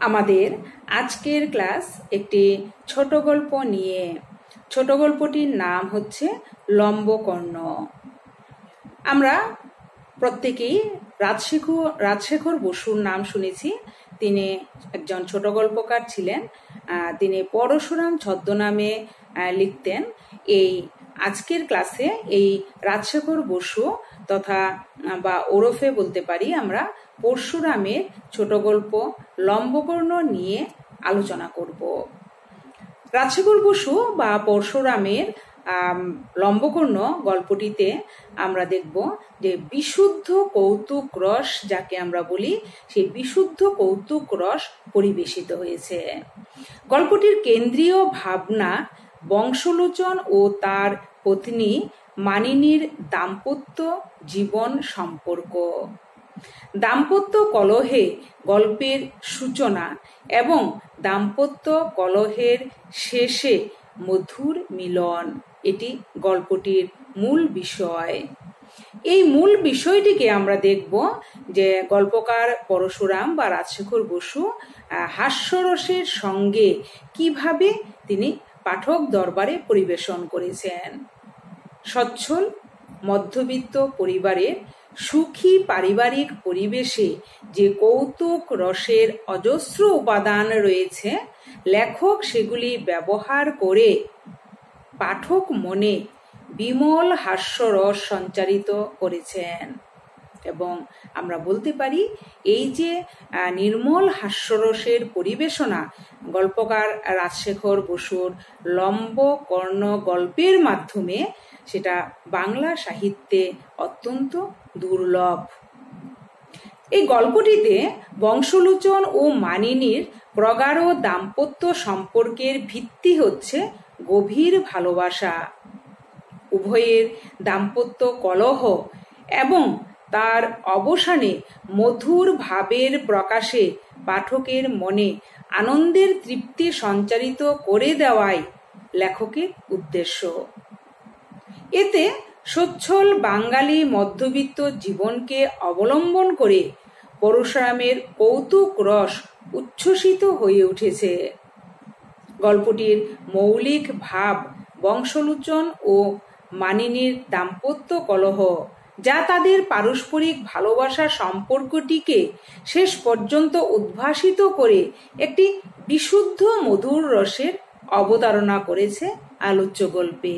আমাদের আজকের ক্লাস একটি ছোট গল্প নিয়ে। ছোট গল্পটির নাম হচ্ছে লম্বকর্ণ। আমরা প্রত্যেকেই রাজশেখর বসুর নাম শুনেছি। তিনি একজন ছোট গল্পকার ছিলেন। তিনি পরশুরাম ছদ্মনামে লিখতেন। এই আজকের ক্লাসে এই রাজশেখর বসু তথা বা ওরফে বলতে পারি আমরা পরশুরামের ছোট গল্প লম্বকর্ণ নিয়ে আলোচনা করব। রাজশেখর বসু বা পরশুরামের লম্বকর্ণ গল্পটিতে আমরা দেখব যে বিশুদ্ধ কৌতুক রস, যাকে আমরা বলি, সেই বিশুদ্ধ কৌতুক রস পরিবেশিত হয়েছে। গল্পটির কেন্দ্রীয় ভাবনা বংশলোচন ও তার পত্নী মানিনীর দাম্পত্য জীবন সম্পর্ক। দাম্পত্য কলহে গল্পের সূচনা এবং দাম্পত্য কলহের শেষে মধুর মিলন, এটি গল্পটির মূল বিষয়। এই মূল বিষয়টিকে আমরা দেখব যে গল্পকার পরশুরাম বা রাজশেখর বসু হাস্যরসের সঙ্গে কিভাবে তিনি পাঠক দরবারে পরিবেশন করেছেন। সচ্ছল মধ্যবিত্ত পরিবারের সুখী পারিবারিক পরিবেশে যে কৌতুক রসের অজস্র উপাদান রয়েছে, লেখক সেগুলি ব্যবহার করে পাঠক মনে বিমল হাস্যরস সঞ্চারিত করেছেন। এবং আমরা বলতে পারি এই যে নির্মল হাস্যরসের পরিবেশনা গল্পকার রাজশেখর বসুর লম্বকর্ণ গল্পের মাধ্যমে, সেটা বাংলা সাহিত্যে অত্যন্ত দুর্লভ। এই গল্পটিতে বংশলোচন ও মানিনীর প্রগাঢ় দাম্পত্য সম্পর্কের ভিত্তি হচ্ছে গভীর ভালোবাসা। উভয়ের দাম্পত্য কলহ এবং তার অবসানে মধুর ভাবের প্রকাশে পাঠকের মনে আনন্দের তৃপ্তি সঞ্চারিত করে দেওয়াই লেখকের উদ্দেশ্য। এতে সচ্ছল বাঙালি মধ্যবিত্ত জীবনকে অবলম্বন করে পরশুরামের কৌতুক রস উচ্ছ্বসিত হয়ে উঠেছে। গল্পটির মৌলিক ভাব বংশলোচন ও মানিনীর দাম্পত্য কলহ, যা তাদের পারস্পরিক ভালোবাসার সম্পর্কটিকে শেষ পর্যন্ত উদ্ভাসিত করে একটি বিশুদ্ধ মধুর রসের অবতারণা করেছে আলোচ্য গল্পে।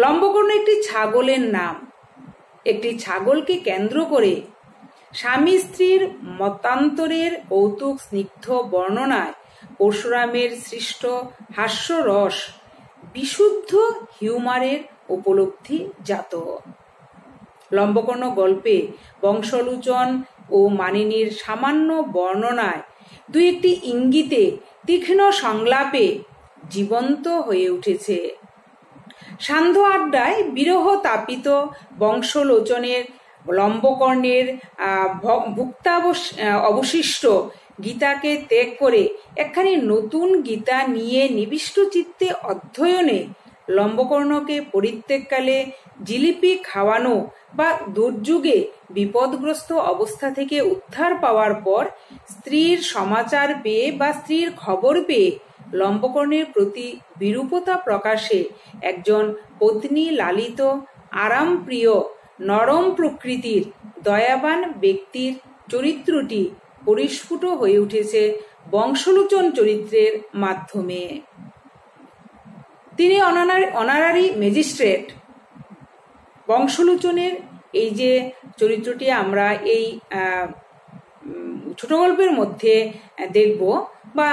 লম্বকর্ণ একটি ছাগলের নাম। একটি ছাগলকে কেন্দ্র করে স্বামী স্ত্রীর মতান্তরের কৌতুক স্নিগ্ধ বর্ণনায় পরশুরামের সৃষ্ট হাস্যরস বিশুদ্ধ হিউমারের উপলব্ধি জাত। লম্বকর্ণ গল্পে বংশলোচন ও মানিনীর সামান্য বর্ণনায় দুই একটি ইঙ্গিতে তীক্ষ্ণ সংলাপে জীবন্ত হয়ে উঠেছে। সান্ধ্য আড্ডায় বিরহ তাপিত বংশলোচনের লম্বকর্ণের অবশিষ্ট গীতাকে ত্যাগ করে একখানি নতুন গীতা নিয়ে নিবিষ্ট চিত্তে অধ্যয়নে লম্বকর্ণকে পরিত্যাগকালে জিলিপি খাওয়ানো বা দুর্যোগে বিপদগ্রস্ত অবস্থা থেকে উদ্ধার পাওয়ার পর স্ত্রীর সমাচার পেয়ে বা স্ত্রীর খবর পেয়ে লম্বকর্ণের প্রতি বিরূপতা প্রকাশে একজন পত্নী লালিত আরামপ্রিয় নরম প্রকৃতির দয়াবান ব্যক্তির চরিত্রটি পরিস্ফুট হয়ে উঠেছে বংশলোচন চরিত্রের মাধ্যমে। তিনি অনারারি ম্যাজিস্ট্রেট। বংশলোচনের এই যে চরিত্রটি আমরা এই ছোট গল্পের মধ্যে দেখব, বা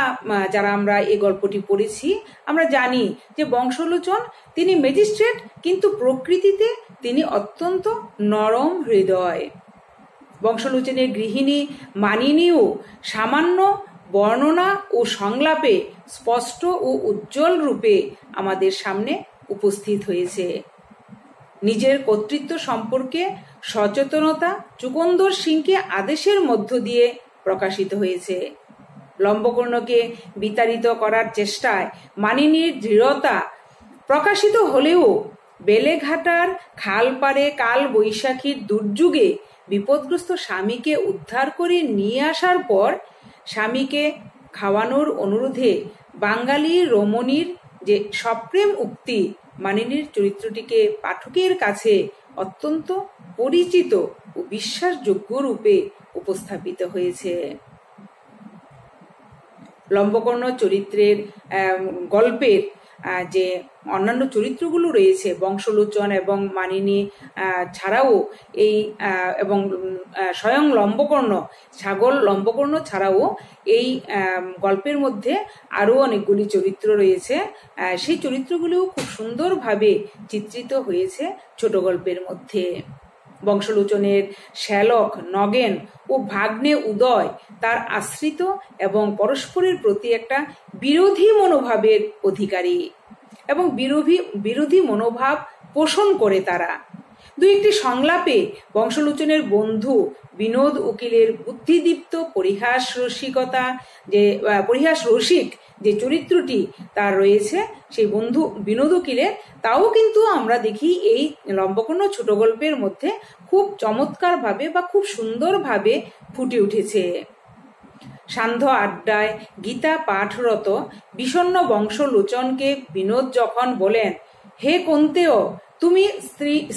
যারা আমরা এই গল্পটি পড়েছি আমরা জানি যে বংশলোচন তিনি ম্যাজিস্ট্রেট, কিন্তু প্রকৃতিতে তিনি অত্যন্ত নরম হৃদয়। বংশলোচনের গৃহিণী মানিনীও সামান্য বর্ণনা ও সংলাপে স্পষ্ট ও উজ্জ্বল রূপে আমাদের সামনে উপস্থিত হয়েছে। নিজের কর্তৃত্ব সম্পর্কে সচেতনতা চুকন্দর সিংকে আদেশের মধ্য দিয়ে প্রকাশিত হয়েছে। লম্বকর্ণকে বিতাড়িত করার চেষ্টায় মানিনীর দৃঢ়তা প্রকাশিত হলেও বেলেঘাটার খালপাড়ে কাল বৈশাখীর দুর্যোগে বিপদগ্রস্ত স্বামীকে উদ্ধার করে নিয়ে আসার পর স্বামীকে খাওয়ানোর অনুরোধে বাঙালি রমণীর যে সপ্রেম উক্তি মানিনীর চরিত্রটিকে পাঠকের কাছে অত্যন্ত পরিচিত ও বিশ্বাসযোগ্য রূপে উপস্থাপিত হয়েছে। লম্বকর্ণ চরিত্রের গল্পের যে অন্যান্য চরিত্রগুলো রয়েছে বংশলোচন এবং মানিনী ছাড়াও এই এবং স্বয়ং লম্বকর্ণ ছাগল লম্বকর্ণ ছাড়াও এই গল্পের মধ্যে আরও অনেকগুলি চরিত্র রয়েছে। সেই চরিত্রগুলিও খুব সুন্দরভাবে চিত্রিত হয়েছে ছোট গল্পের মধ্যে। বংশলোচনের শ্যালক নগেন ও ভাগ্নে উদয় তার আশ্রিত এবং পরস্পরের প্রতি একটা বিরোধী মনোভাবের অধিকারী এবং বিরোধী মনোভাব পোষণ করে তারা। দুই একটি সংলাপে বংশলোচনের বন্ধু বিনোদ উকিলের বুদ্ধিদীপ্ত পরিহাস রসিক যে চরিত্রটি তার রয়েছে সেই বন্ধু বিনোদ উকিলের, তাও কিন্তু আমরা দেখি এই লম্বকর্ণ ছোট গল্পের মধ্যে খুব চমৎকারভাবে বা খুব সুন্দরভাবে ফুটে উঠেছে। সান্ধ্য আড্ডায় গীতা পাঠরত বিষণ্ণ বংশলোচনকে বিনোদ যখন বলেন, হে কুন্তেয়, তুমি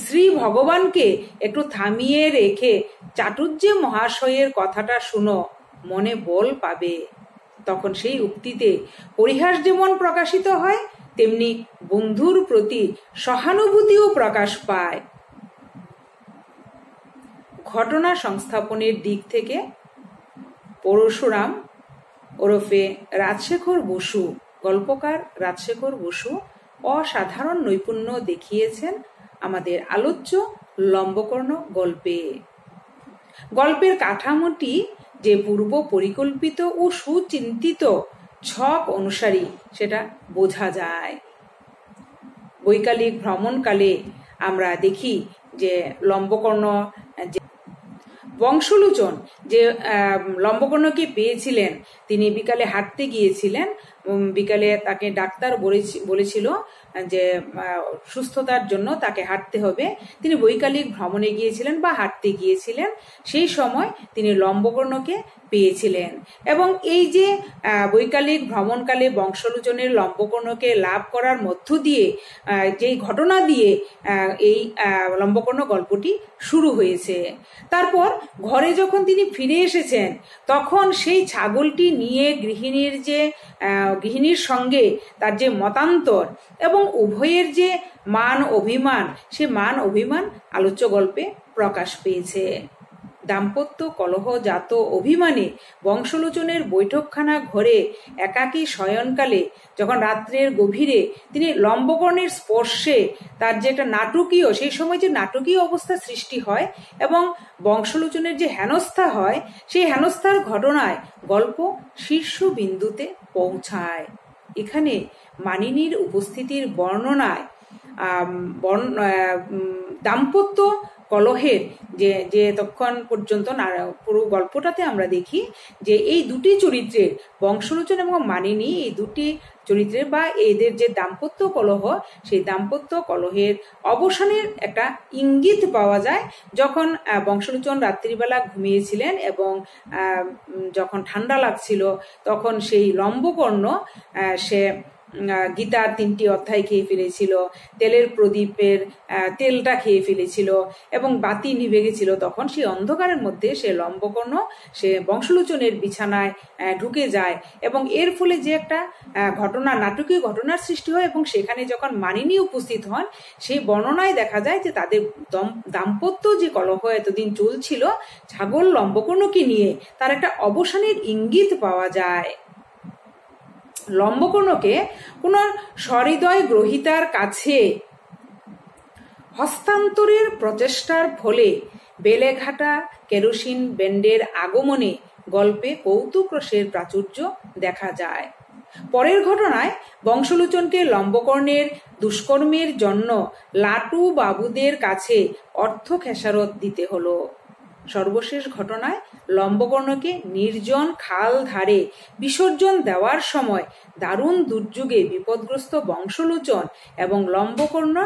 শ্রী ভগবানকে একটু থামিয়ে রেখে চাটুর্যে মহাশয়ের কথাটা শুনো, মনে বল পাবে। তখন সেই উক্তিতে পরিহাস যেমন প্রকাশিত হয় তেমনি বন্ধুর প্রতি সহানুভূতিও প্রকাশ পায়। ঘটনা সংস্থাপনের দিক থেকে পরশুরাম ওরফে রাজশেখর বসু, গল্পকার রাজশেখর বসু অসাধারণ নৈপুণ্য দেখিয়েছেন আমাদের আলোচ্য লম্বকর্ণ গল্পে। গল্পের কাঠামোটি যে পূর্ব পরিকল্পিত ও সুচিন্তিত ছক অনুসারী সেটা বোঝা যায়। বৈকালিক ভ্রমণকালে আমরা দেখি যে লম্বকর্ণ বংশলোচন যে লম্বকর্ণকে পেয়েছিলেন, তিনি বিকালে হাঁটতে গিয়েছিলেন। বিকালে তাকে ডাক্তার বলেছিল যে সুস্থতার জন্য তাকে হাঁটতে হবে। তিনি বৈকালিক ভ্রমণে গিয়েছিলেন বা হাঁটতে গিয়েছিলেন, সেই সময় তিনি লম্বকর্ণকে পেয়েছিলেন এবং এই যে বৈকালিক ভ্রমণকালে বংশলোচনের লম্বকর্ণকে লাভ করার মধ্য দিয়ে যেই ঘটনা দিয়ে এই লম্বকর্ণ গল্পটি শুরু হয়েছে। তারপর ঘরে যখন তিনি ফিরে এসেছেন তখন সেই ছাগলটি নিয়ে গৃহিণীর সঙ্গে তার যে মতান্তর এবং উভয়ের যে মান অভিমান, সে মান অভিমান আলোচ্য গল্পে প্রকাশ পেয়েছে। দাম্পত্য কলহজাত অভিমানে বংশলোচনের বৈঠকখানা ঘরে একাকী শয়নকালে যখন রাত্রের গভীরে তিনি লম্বকর্ণের স্পর্শে তার যে একটা নাটকীয়, সেই সময় যে নাটকীয় অবস্থা সৃষ্টি হয় এবং বংশলোচনের যে হেনস্থা হয়, সেই হেনস্থার ঘটনায় গল্প শীর্ষবিন্দুতে পৌঁছায়। এখানে মানিনীর উপস্থিতির বর্ণনায় দাম্পত্য কলহের যে তখন পর্যন্ত পুরো গল্পটাতে আমরা দেখি যে এই দুটি চরিত্রের বংশলোচন এবং মানিনী, এই দুটি চরিত্রের বা এদের যে দাম্পত্য কলহ, সেই দাম্পত্য কলহের অবসানের একটা ইঙ্গিত পাওয়া যায় যখন বংশলোচন রাত্রিবেলা ঘুমিয়েছিলেন এবং যখন ঠান্ডা লাগছিল তখন সেই লম্বকর্ণ সে গীতার 3টি অধ্যায় খেয়ে ফেলেছিল, তেলের প্রদীপের তেলটা খেয়ে ফেলেছিল এবং বাতি নিভে গেছিল। তখন সেই অন্ধকারের মধ্যে সে লম্বকর্ণ সে বংশলোচনের বিছানায় ঢুকে যায় এবং এর ফলে যে একটা নাটকীয় ঘটনার সৃষ্টি হয় এবং সেখানে যখন মানিনী উপস্থিত হন সেই বর্ণনায় দেখা যায় যে তাদের দাম্পত্য যে কলহ এতদিন চলছিল ছাগল লম্বকর্ণকে নিয়ে, তার একটা অবসানের ইঙ্গিত পাওয়া যায়। লম্বকর্ণকে কোন সহৃদয় গ্রহীতার কাছে হস্তান্তরের প্রচেষ্টার ফলে বেলেঘাটা কেরোসিন ব্যান্ডের আগমনে গল্পে কৌতুক রসের প্রাচুর্য দেখা যায়। পরের ঘটনায় বংশলোচনকে লম্বকর্ণের দুষ্কর্মের জন্য লাটু বাবুদের কাছে অর্থ খেসারত দিতে হলো। সর্বশেষ ঘটনায় লম্বকর্ণকে নির্জন খাল ধারে বিসর্জন দেওয়ার সময় দারুণ দুর্যোগে বিপদগ্রস্ত বংশলোচন এবং লম্বকর্ণ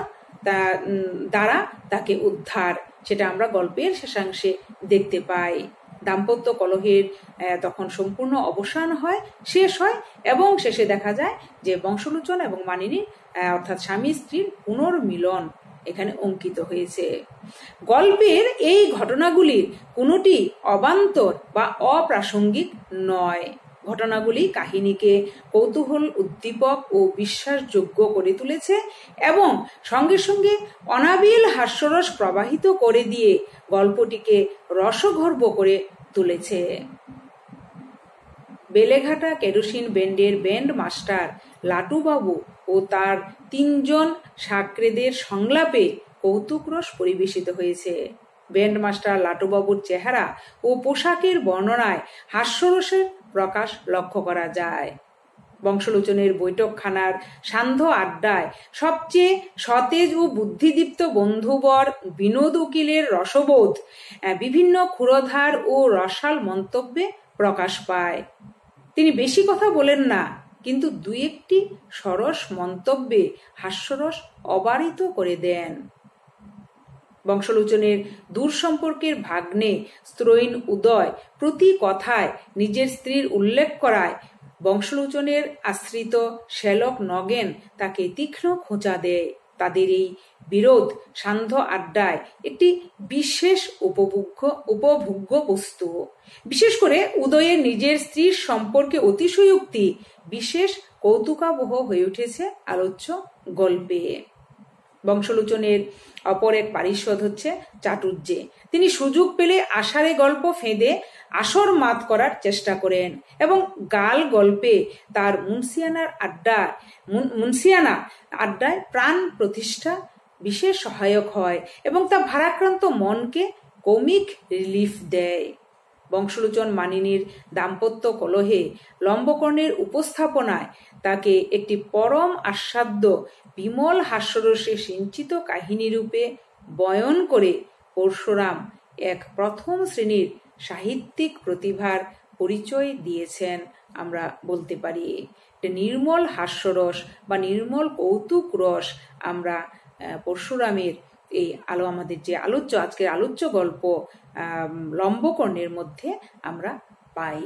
দ্বারা তাকে উদ্ধার, সেটা আমরা গল্পের শেষাংশে দেখতে পাই। দাম্পত্য কলহের তখন সম্পূর্ণ অবসান হয়, শেষ হয়, এবং শেষে দেখা যায় যে বংশলোচন এবং মানিনীর অর্থাৎ স্বামী স্ত্রীর পুনর্মিলন এখানে অঙ্কিত হয়েছে। গল্পের এই ঘটনাগুলির কোনোটি অবান্তর বা অপ্রাসঙ্গিক নয়। ঘটনাগুলি কাহিনীকে কৌতূহল উদ্দীপক ও বিশ্বাসযোগ্য করে তুলেছে এবং সঙ্গে সঙ্গে অনাবিল হাস্যরস প্রবাহিত করে দিয়ে গল্পটিকে রসগর্ভ করে তুলেছে। বেলেঘাটা কেরোসিন ব্যান্ডের ব্যান্ড মাস্টার লাটুবাবু ও তার 3 জন সাকরেদের সংলাপে কৌতুকরস পরিবেশিত হয়েছে। ব্যান্ড মাস্টার লাটুবাবুর চেহারা ও পোশাকের বর্ণনায় হাস্যরসের প্রকাশ লক্ষ্য করা যায়। বংশলোচনের বৈঠকখানার সান্ধ্য আড্ডায় সবচেয়ে সতেজ ও বুদ্ধিদীপ্ত বন্ধুবর বিনোদ উকিলের রসবোধ বিভিন্ন ক্ষুরধার ও রসাল মন্তব্যে প্রকাশ পায়। তিনি বেশি কথা বলেন না, কিন্তু 2-1টি সরস মন্তব্যে হাস্যরস অবারিত করে দেন। বংশলোচনের দূর সম্পর্কের ভাগ্নে স্ত্রৈণ উদয় প্রতি কথায় নিজের স্ত্রীর উল্লেখ করায় বংশলোচনের আশ্রিত শ্যালক নগেন তাকে তীক্ষ্ণ খোঁচা দেয়। তাদের এই বিরোধ সান্ধ্য আড্ডায় একটি বিশেষ উপভোগ্য বস্তু। বিশেষ করে উদয়ের নিজের স্ত্রীর সম্পর্কে অতিশয়োক্তি বিশেষ কৌতুকাবহ হয়ে উঠেছে আলোচ্য গল্পে। বংশলোচনের অপর এক পারিষদ হচ্ছে চাটুর্যে। তিনি সুযোগ পেলে আষাঢ়ে গল্প ফেঁদে আসর মাত করার চেষ্টা করেন এবং গাল গল্পে তার মুন্সিয়ানা আড্ডায় প্রাণ প্রতিষ্ঠা বিশেষ সহায়ক হয় এবং তা ভারাক্রান্ত মনকে কমিক রিলিফ দেয়। বংশলোচন মানিনীর দাম্পত্য কলহে লম্বকর্ণের উপস্থাপনায় তাকে একটি পরম আস্বাদ্য বিমল হাস্যরসে সিঞ্চিত কাহিনীরূপে বয়ন করে পরশুরাম এক প্রথম শ্রেণীর সাহিত্যিক প্রতিভার পরিচয় দিয়েছেন আমরা বলতে পারি। নির্মল হাস্যরস বা নির্মল কৌতুক রস আমরা পরশুরামের এই আমাদের যে আজকের আলোচ্য গল্প লম্বকর্ণের মধ্যে আমরা পাই।